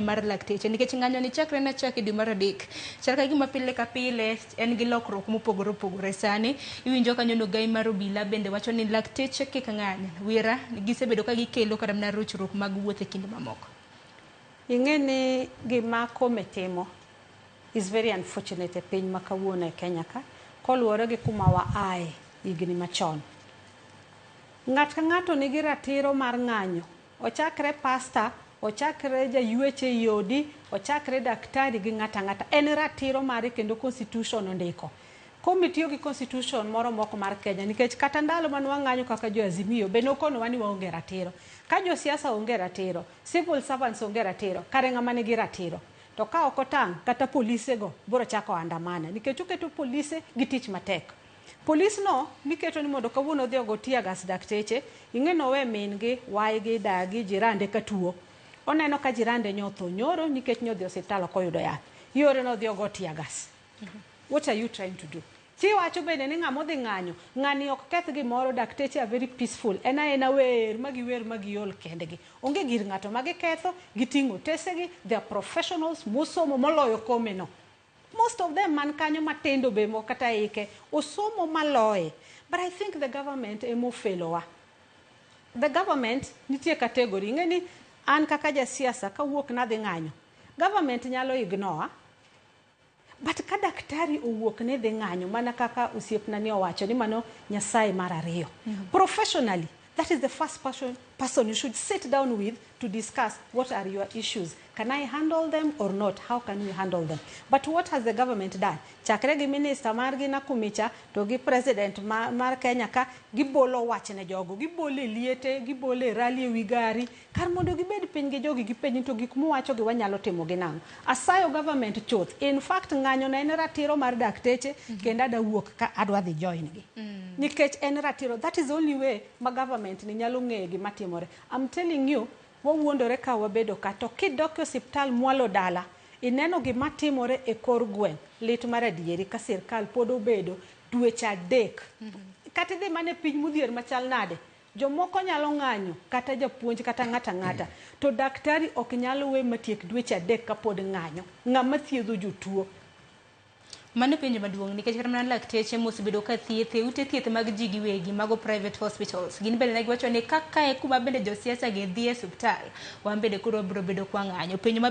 mar lakteche nikech ng'anyo ni chakre na chak e dwe mar adek chal ka gima pile ka pile en gi lokruok mopogore opogore. Sani iwinjo kanyo no gai mar obila bende wacho ni lakteche kik ng'anyo wira gisebedo ka gikelo kata mana rochruok mag wuoth e kinde mamoko. Ing'eni gima kome timo is very unfortunate e piny ma kawuono e Kenya ka koluwore gi kuma wa ae higni machon. Ng'at ka ng'ato nigi ratiro mar ng'anyo, ochakre pasta, ochakre jayueche yodi, ochakre daktari gi ng'ata ng'ata, en ratiro mare kendo constitution ondiko. Komitiyo gi constitution moro moko mar Kenya nikech kata ndalo man wang'anyo kaka jo Azimio be nokonowa ni waonge ratiro. Ka jo siasa onge ratiro, civil servants onge ratiro, kare ng'ama nigi ratiro. To ka ok otang' kata polise go biro chako andamana nikech oketo polise gi tich matek. Polis no miketo ni mondo kawuono dhi ogo tear gas dakteche, ing'eno we min gi, waygi, dagi, jirande ka tuo. Oneno ka jirande nyotho nyoro nikech nyodhi osiptal ok oyudo yath. Yore no dhi ogo tear gas. What are you trying to do? Chiwacho bende ni ng'amo dhi ng'anyo, ng'ani ok keth gimoro, dakteche are very peaceful. Ena wer magiol kendgi. Onge gir ng'ato magiketho, giting'o tesegi, they are professionals, mosomo moloyo kome no. Most of them man kanyo matendo be mo kata ike, osomo maloye. But I think the government emo felowa. The government nitie category, ng'eni an kaka ja siasa ka wuok na dhi ng'anyo. Government nyalo ignore. But ka daktari owuok ne dhi ng'anyo mana kaka osiepna ni owacho ni mano Nyasaye mar ariyo. Professionally, that is the first person you should sit down with to discuss what are your issues. Can I handle them or not? How can we handle them? But what has the government done? Chakre gi minister margi na kumicha to gi president mar Kenya ka gibolo wach ne jogo, gibole liete, gibole rally wi gari, kar mondo gibed piny gi jogi gipenj to gik muwacho gi wanyalo timo gi nang'o. Asayo government chuth. In fact ng'anyo na en ratiro mar dakteche kendo ada wuok ka adwa dhi join gi. Nikech en ratiro, that is the only way ma government ni nyalo ng'e gima timore. I'm telling you, wawuondore ka wabedo ka to kidok osiptal mwalo dala ineno gima timore e kor gweng' lit mar adieri ka sirkal pod obedo dweche adek. Kata dhi mane piny mudhier machal nade jomoko nyalo ng'anyo kata japuonj kata ng'ata to daktari ok nyalo we matiek dweche adek ka pod ng'anyo. Ng'ama thiedho jotuo mano penjo maduong' nikech kata mana lakteche mosebedo ka thiethe ute thieth mag ji giwegi mago private hospitals gin bende ne giwacho ni kaka e kuma bende josiasa gi dhi e osiptal wan bende koro biro bedo kwa ng'anyo penjo